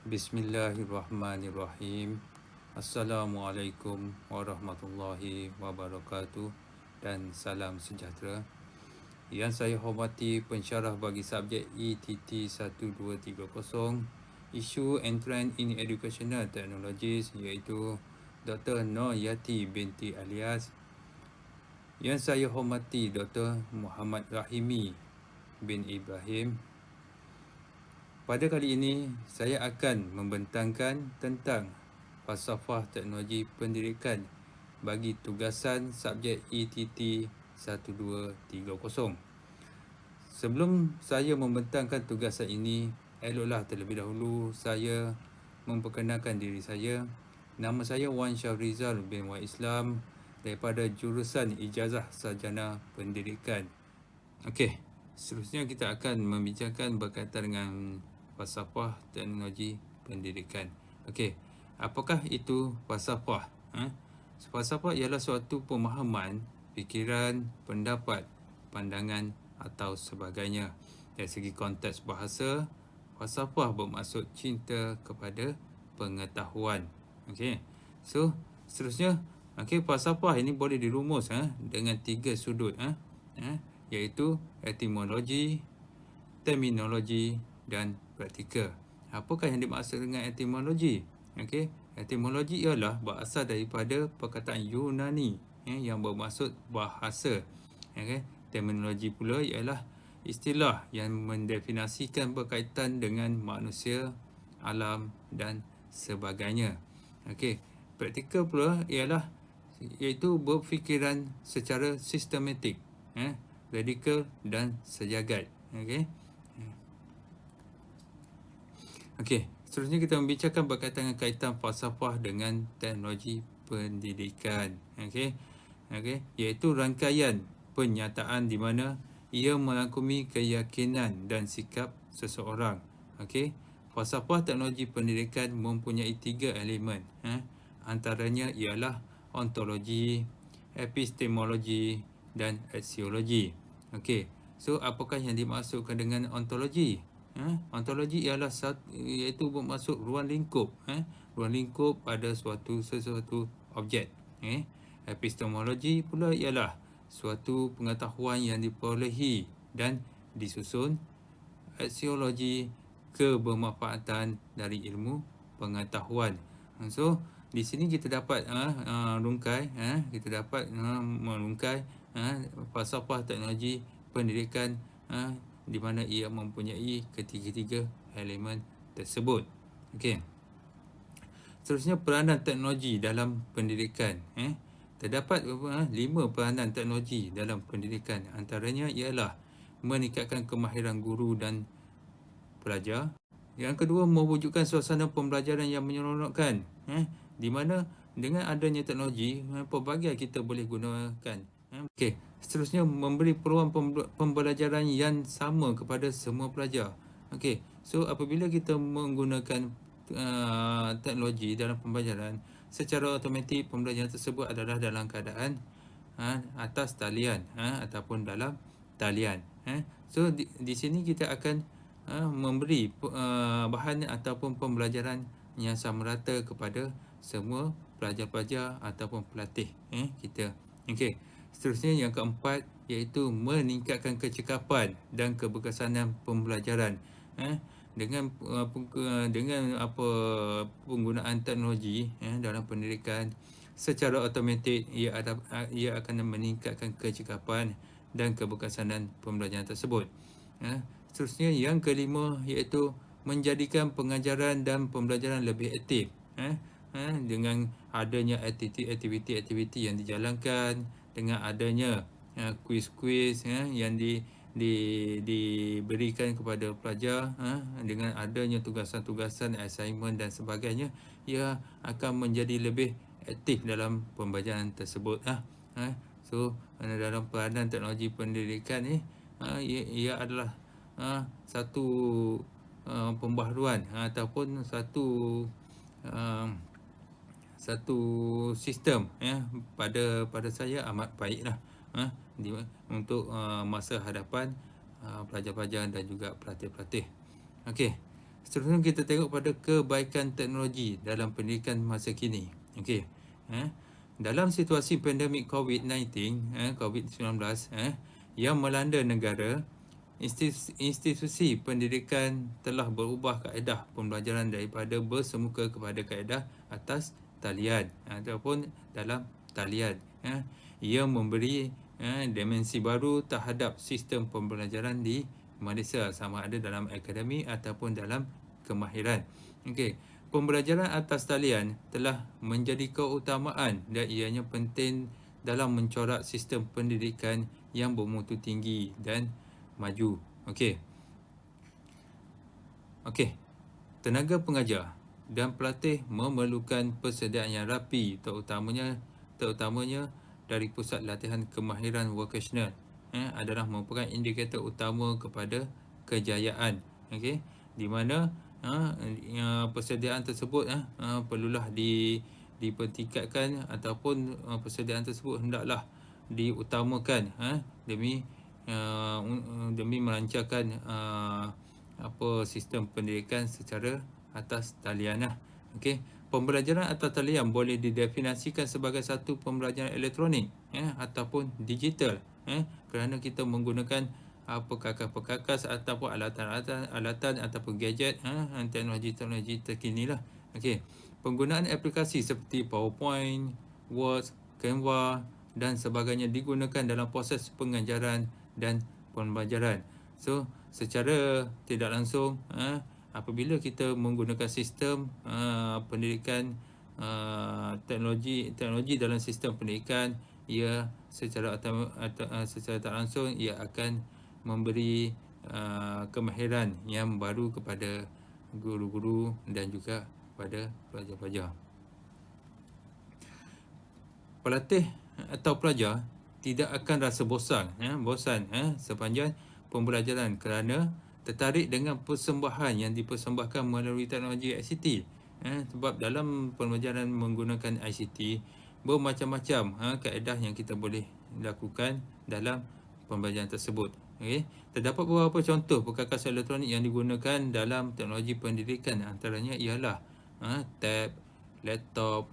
Bismillahirrahmanirrahim. Assalamualaikum warahmatullahi wabarakatuh dan salam sejahtera. Yang saya hormati pensyarah bagi subjek ETT 1230, Isu and Trend in Educational Technologies, iaitu Dr. Nur Yati binti Alias. Yang saya hormati Dr. Muhammad Rahimi bin Ibrahim. Pada kali ini, saya akan membentangkan tentang falsafah teknologi pendidikan bagi tugasan subjek ETT 1230. Sebelum saya membentangkan tugasan ini, eloklah terlebih dahulu saya memperkenalkan diri saya. Nama saya Wan Syahrizal bin Wan Islam daripada jurusan Ijazah Sarjana Pendidikan. Okey, seterusnya kita akan membicarakan berkaitan dengan falsafah teknologi pendidikan. Okey, apakah itu falsafah? Falsafah ialah suatu pemahaman, fikiran, pendapat, pandangan atau sebagainya. Dari segi konteks bahasa, falsafah bermaksud cinta kepada pengetahuan. Okey, so seterusnya, falsafah ini boleh dirumus dengan 3 sudut, iaitu etimologi, terminologi dan praktikal. Apakah yang dimaksud dengan etimologi? Etimologi ialah berasal daripada perkataan Yunani yang bermaksud bahasa. Terminologi pula ialah istilah yang mendefinisikan berkaitan dengan manusia, alam dan sebagainya. Praktikal pula ialah iaitu berfikiran secara sistematik, radikal dan sejagat. Seterusnya kita membicarakan berkaitan dengan kaitan falsafah dengan teknologi pendidikan. Iaitu rangkaian penyataan di mana ia merangkumi keyakinan dan sikap seseorang. Falsafah teknologi pendidikan mempunyai 3 elemen. Antaranya ialah ontologi, epistemologi dan aksiologi. So apakah yang dimaksudkan dengan ontologi? Ontologi ialah iaitu bermaksud ruang lingkup, ruang lingkup pada sesuatu objek. Epistemologi pula ialah suatu pengetahuan yang diperolehi dan disusun. Aksiologi, kebermanfaatan dari ilmu pengetahuan. So di sini kita dapat rungkai, kita dapat merungkai falsafah teknologi pendidikan di mana ia mempunyai ketiga-tiga elemen tersebut. Seterusnya, peranan teknologi dalam pendidikan. Terdapat 5 peranan teknologi dalam pendidikan. Antaranya ialah meningkatkan kemahiran guru dan pelajar. Yang kedua, mewujudkan suasana pembelajaran yang menyeronokkan, di mana dengan adanya teknologi, pelbagai kita boleh gunakan. Seterusnya, memberi peluang pembelajaran yang sama kepada semua pelajar. So apabila kita menggunakan teknologi dalam pembelajaran, secara automatik pembelajaran tersebut adalah dalam keadaan atas talian ataupun dalam talian. So di sini kita akan memberi bahan ataupun pembelajaran yang sama rata kepada semua pelajar-pelajar ataupun pelatih kita. Seterusnya, yang keempat, iaitu meningkatkan kecekapan dan keberkesanan pembelajaran. Dengan penggunaan teknologi dalam pendidikan, secara automatik ia akan meningkatkan kecekapan dan keberkesanan pembelajaran tersebut. Seterusnya, yang kelima, iaitu menjadikan pengajaran dan pembelajaran lebih aktif. Dengan adanya aktiviti-aktiviti yang dijalankan, dengan adanya kuis-kuis yang diberikan kepada pelajar, dengan adanya tugasan-tugasan, assignment dan sebagainya, ia akan menjadi lebih aktif dalam pembelajaran tersebut. So dalam peranan teknologi pendidikan ni, ia adalah satu pembaharuan ataupun satu sistem pada saya amat baiklah untuk masa hadapan pelajar-pelajar dan juga pelatih-pelatih. Seterusnya kita tengok pada kebaikan teknologi dalam pendidikan masa kini. Okey. Dalam situasi pandemik COVID-19, COVID-19 yang melanda negara, institusi pendidikan telah berubah kaedah pembelajaran daripada bersemuka kepada kaedah atas talian ataupun dalam talian. Ia memberi dimensi baru terhadap sistem pembelajaran di Malaysia, sama ada dalam akademik ataupun dalam kemahiran. Okey, pembelajaran atas talian telah menjadi keutamaan dan ianya penting dalam mencorak sistem pendidikan yang bermutu tinggi dan maju. Okey. Tenaga pengajar dan pelatih memerlukan persediaan yang rapi, terutamanya dari pusat latihan kemahiran vocational adalah merupakan indikator utama kepada kejayaan. Okey, di mana persediaan tersebut perlulah dipertingkatkan ataupun persediaan tersebut hendaklah diutamakan demi melancarkan sistem pendidikan secara atas talian. Okey. Pembelajaran atas talian boleh didefinisikan sebagai satu pembelajaran elektronik ataupun digital kerana kita menggunakan perkakas-perkakas ataupun alatan ataupun gadget teknologi terkini lah. Okey. Penggunaan aplikasi seperti PowerPoint, Word, Canva dan sebagainya digunakan dalam proses pengajaran dan pembelajaran. So, secara tidak langsung apabila kita menggunakan sistem pendidikan teknologi dalam sistem pendidikan, ia secara tak langsung ia akan memberi kemahiran yang baru kepada guru-guru dan juga pada pelajar-pelajar. Pelatih atau pelajar tidak akan rasa bosan sepanjang pembelajaran kerana tertarik dengan persembahan yang dipersembahkan melalui teknologi ICT. Sebab dalam pembelajaran menggunakan ICT, bermacam-macam kaedah yang kita boleh lakukan dalam pembelajaran tersebut. Okay. Terdapat beberapa contoh perkakas elektronik yang digunakan dalam teknologi pendidikan, antaranya ialah tab, laptop,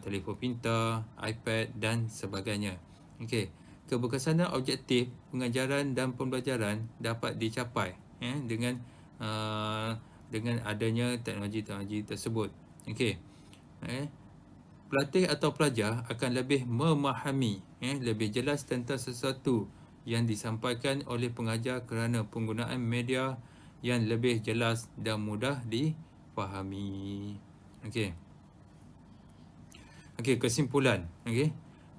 telefon pintar, iPad dan sebagainya. Okey. Keberkesanan objektif pengajaran dan pembelajaran dapat dicapai dengan adanya teknologi tersebut. Okey. Pelatih atau pelajar akan lebih memahami lebih jelas tentang sesuatu yang disampaikan oleh pengajar kerana penggunaan media yang lebih jelas dan mudah difahami. Okey. Kesimpulan.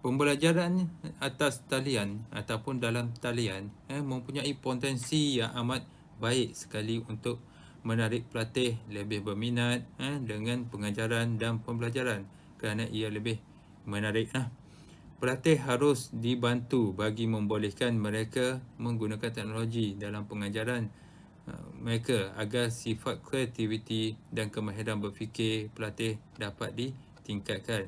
Pembelajaran atas talian ataupun dalam talian mempunyai potensi yang amat baik sekali untuk menarik pelatih lebih berminat dengan pengajaran dan pembelajaran kerana ia lebih menarik. Pelatih harus dibantu bagi membolehkan mereka menggunakan teknologi dalam pengajaran mereka agar sifat kreativiti dan kemahiran berfikir pelatih dapat ditingkatkan.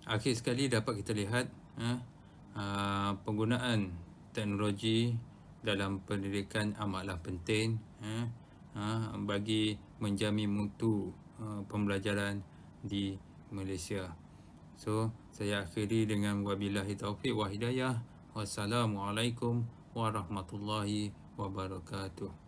Akhir sekali dapat kita lihat penggunaan teknologi dalam pendidikan amatlah penting bagi menjamin mutu pembelajaran di Malaysia. So, saya akhiri dengan wabillahi taufiq wa hidayah. Wassalamualaikum warahmatullahi wabarakatuh.